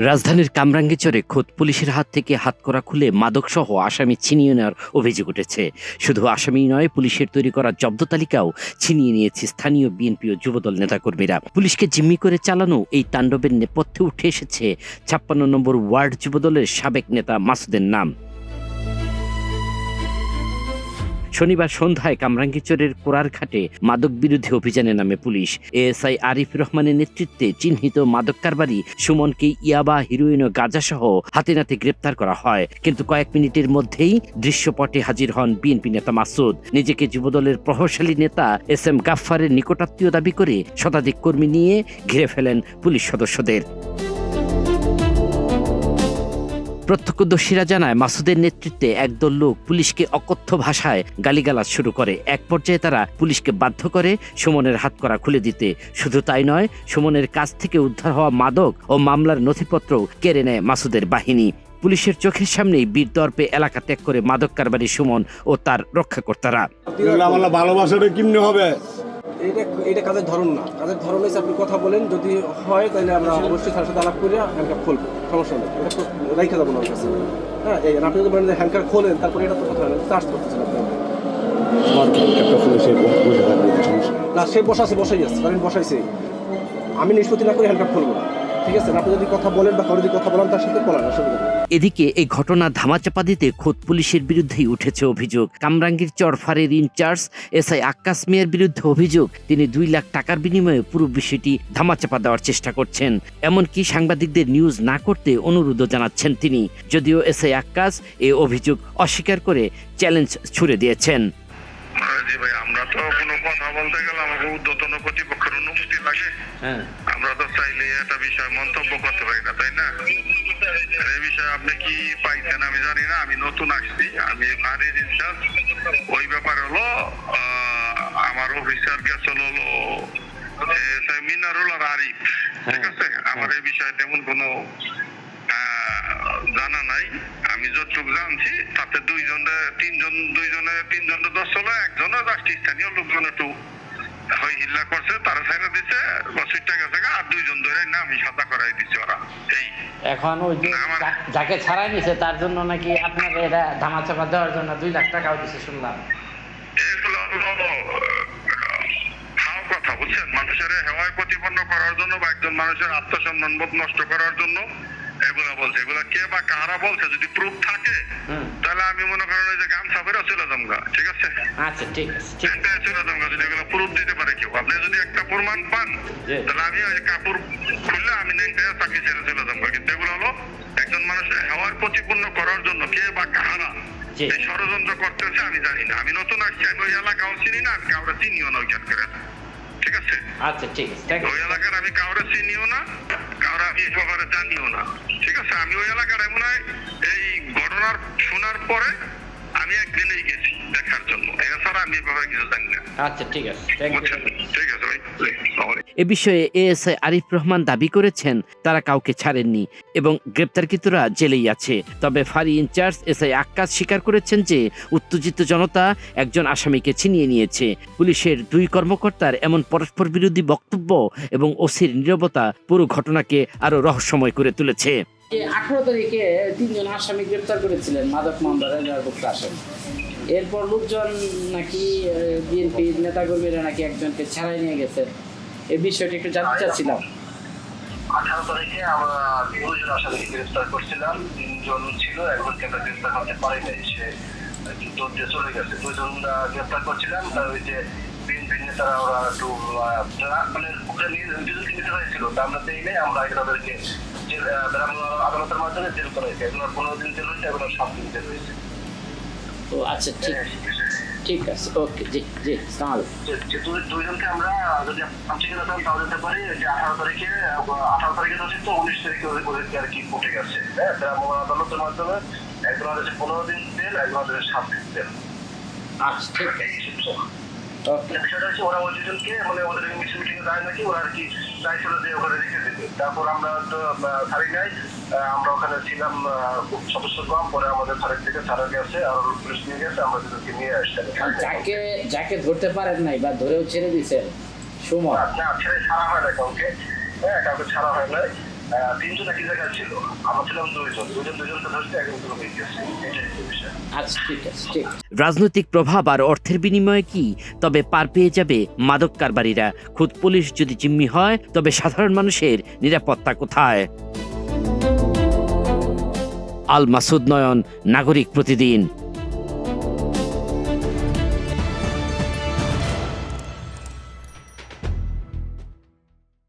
রাজধানীর কামরাঙ্গীরচরে খোদ পুলিশের হাত থেকে হাতকড়া খুলে মাদকসহ আসামি ছিনিয়ে নেওয়ার অভিযোগ উঠেছে। শুধু আসামি নয়, পুলিশের তৈরি করা জব্দ তালিকাও ছিনিয়ে নিয়েছে স্থানীয় বিএনপি ও যুবদল নেতাকর্মীরা। পুলিশকে জিম্মি করে চালানো এই তাণ্ডবের নেপথ্যে উঠে এসেছে ৫৬ নম্বর ওয়ার্ড যুবদলের সাবেক নেতা মাসুদের নাম। শনিবার সন্ধ্যায় কামরাঙ্গীরচরের কোড়ারঘাটে মাদক বিরোধী অভিযানে নামে পুলিশ। এএসআই আরিফ রহমানের নেতৃত্বে চিহ্নিত মাদক কারবারি সুমনকে ইয়াবা, হিরোইন ও গাঁজাসহ হাতে নাতে গ্রেপ্তার করা হয়। কিন্তু কয়েক মিনিটের মধ্যেই দৃশ্যপটে হাজির হন বিএনপি নেতা মাসুদ। নিজেকে যুবদলের প্রভাবশালী নেতা এস এম গাফফারের নিকটাত্মীয় দাবি করে শতাধিক কর্মী নিয়ে ঘিরে ফেলেন পুলিশ সদস্যদের। প্রত্যক্ষদর্শীরা জানায়, মাসুদের নেতৃত্বে একদল লোক পুলিশকে অকথ্য ভাষায় গালিগালাজ শুরু করে। এক পর্যায়ে তারা পুলিশকে বাধ্য করে সুমনের হাতকড়া খুলে দিতে। শুধু তাই নয়, সুমনের কাছ থেকে উদ্ধার হওয়া মাদক ও মামলার নথিপত্র কেড়ে নেয় মাসুদের বাহিনী। পুলিশের চোখের সামনেই বীরদর্পে এলাকা ত্যাগ করে মাদক কারবারি সুমন ও তার রক্ষাকর্তারা। ভালোবাসাটা কিমনে হবে? এটা কাজের ধরন না। কাজের ধরন হচ্ছে আপনি কথা বলেন, যদি হয় তাহলে আমরা অবশ্যই তার সাথে আলাপ করে হ্যান্ডকাপ খুলবো, সমস্যা নেই, এটা রেখে যাবো না ওর কাছে। হ্যাঁ, এই আপনি যদি বলেন হ্যান্ডকাপ খোলেন, তারপরে এটা তো কথা হয় না, চার্জ করতেছেন আপনি। না, সে বসাই আছে, কারণ বসাইছে, আমি নিষ্পত্তি না করে হ্যান্ডকাপ খুলবো না, ঠিক আছে? আপনি যদি কথা বলেন বা যদি কথা বলেন তার সাথে বলেন, অসুবিধা নেই। এদিকে এই ঘটনা ধামাচাপা দিতে খোদ পুলিশের বিরুদ্ধেই উঠেছে অভিযোগ। কামরাঙ্গীরচর ফাঁড়ির ইনচার্জ এসআই আক্কাস মিয়ার বিরুদ্ধে অভিযোগ, তিনি ২ লাখ টাকার বিনিময়ে পুরো বিষয়টি ধামাচাপা দেওয়ার চেষ্টা করছেন। এমনকি সাংবাদিকদের নিউজ না করতে অনুরোধও জানাচ্ছেন তিনি। যদিও এসআই আক্কাস এ অভিযোগ অস্বীকার করে চ্যালেঞ্জ ছুড়ে দিয়েছেন। জি ভাই, আমরা তো কোনো কথা বলতে গেলে আমাকে ঊর্ধ্বতন কর্তৃপক্ষের অনুমতি লাগে। আমরা তো চাইলে একটা বিষয় মন্তব্য করতে পারি না, তাই না? এই বিষয়ে আপনি কি পাইছেন আমি জানি না, আমি নতুন আসছি, আমি ফাঁড়ির ইনচার্জ। ওই ব্যাপার হলো আমার অফিসার গেছিল হলো মিনারুল আর আরিফ, ঠিক আছে? আমার এই বিষয়ে তেমন কোনো জানা নাই। আমি যতটুকু জানছি তাতে তিনজন দোষ হলো, একজনও স্থানীয় লোকজন একটু হই হিল্লা করছে, তারা ছাইরা দিচ্ছে, বসিরটা গেছে, আর 2 জন ধরে না আমি সাদা করাই দিচ্ছি ওরা। এই এখন ওই যে যাকে ছাড়াই নিছে তার জন্য নাকি আপনার এটা ধামাচাপা দেওয়ার জন্য 2 লাখ টাকাও দিছে শুনলাম। এগুলো হলো কথা, বুঝছেন? মানুষের হেওয়ায় প্রতিপন্ন করার জন্য বা একজন মানুষের আত্মসম্মান বোধ নষ্ট করার জন্য এগুলা বলছে। এগুলা কে বা কারা বলছে যদি প্রুফ থাকে তাহলে আমি মনে করেন যে গান সাফেরা চলে যামগা, ঠিক আছে? আচ্ছা, ঠিক আছে, চলে যামগা যদি এগুলো প্রুফ দিতে পারে কেউ। আপনি যদি একটা প্রমাণ পান তাহলে আমি ওই কাপড় খুললে আমি চাকরি ছেড়ে চলে যামগা। কিন্তু এগুলো হলো একজন মানুষের হেওয়ার প্রতিপন্ন করার জন্য কে বা কারা এই ষড়যন্ত্র করতেছে আমি জানি না। আমি নতুন আসছি, আমি ওই এলাকাও চিনি না, আমি কাউরে চিনিও না ওইখান করে, ঠিক আছে? আচ্ছা, ঠিক আছে। ওই এলাকার আমি কাউরে চিনিও না, কাউরে আমি এই ব্যাপারে জানিও না, ঠিক আছে? আমি ওই এলাকার এমন এই ঘটনার শোনার পরে আমি একদিনেই গেছি দেখার জন্য, এছাড়া আমি এই ব্যাপারে কিছু জানি না। আচ্ছা, ঠিক আছে, ঠিক আছে ভাই। এ বিষয়ে এএসআই আরিফ রহমান দাবি করেছেন তারা কাউকে ছাড়েননি এবং গ্রেপ্তারকৃতরা জেলেই আছে। তবে ফাঁড়ি ইনচার্জ এসআই আক্কাস স্বীকার করেছেন যে উত্তেজিত জনতা একজন আসামিকে ছিনিয়ে নিয়েছে। পুলিশের 2 কর্মকর্তার এমন পরস্পর বিরোধী বক্তব্য এবং ওসির নীরবতা পুরো ঘটনাকে আরো রহস্যময় করে তুলেছে। 18 তারিখে 3 জন আসামি গ্রেপ্তার করেছিলেন মাদক মামলার এজাহারভুক্ত আসামি। এরপর লোকজন নাকি বিএনপির নেতাকর্মীরা নাকি একজনকে ছাড়াই নিয়ে গেছে। এই বিষয়টি একটু জানতে চাচ্ছিলাম। 18 তারিখে আমরা 2 জন আসামিকে গ্রেফতার করছিলাম, 3 জন ছিল, একজনকে আমরা গ্রেফতার করতে পারি নাই, সে দৌড়ে চলে গেছে। 2 জন গ্রেফতার করছিলাম, তার ওই যে বিএনপির নেতারা ওরা একটু মানে ওটা দুজনকে নিতে হয়েছিল, তা আমরা দেই নাই, আমরা আগে তাদেরকে আদালতের মাধ্যমে জেল করাইছে। এগুলো 15 দিন জেল হয়েছে, এগুলো 7 দিন জেল হয়েছে। তো আচ্ছা, ঠিক আছে, ওকে, জি, সালাম। যে 2 জনকে আমরা যদি ঠিকানা পান তাও যেতে পারি। যে 18 তারিখে ধরছি, তো 19 তারিখে ওদেরকে আর কি কোর্টে গেছে। হ্যাঁ, আদালতের মাধ্যমে একজন হচ্ছে 15 দিন জেল, একজন হচ্ছে 7 দিন জেল। আচ্ছা, ঠিক আছে, বিষয়টা হচ্ছে ওরা ওই দুজনকে মানে ওদের মিটিং এ যায় নাকি, ওরা আর কি চাইছিল যে ওখানে রেখে দিতে। তারপর আমরা তো ছাড়ি নাই, আমরা ওখানে ছিলাম সদস্য কম, পরে আমাদের থানার থেকে ছাড়া গেছে আর পুলিশ নিয়ে গেছে, আমরা দুজনকে নিয়ে আসছি। যাকে ধরতে পারেন নাই বা ধরেও ছেড়ে দিয়েছেন সুমন? না, ছাড়া হয় না কাউকে, হ্যাঁ, কাউকে ছাড়া হয় না। তিনজন একই জায়গায় ছিল, আমরা ছিলাম দুজনকে ধরতে একজন হয়ে গেছে, এটাই হচ্ছে বিষয়। আচ্ছা ঠিক আছে, ঠিক। রাজনৈতিক প্রভাব আর অর্থের বিনিময়ে কি তবে পার পেয়ে যাবে মাদক কারবারিরা? খুদ পুলিশ যদি জিম্মি হয় তবে সাধারণ মানুষের নিরাপত্তা কোথায়? আল মাসুদ নয়ন, নাগরিক প্রতিদিন।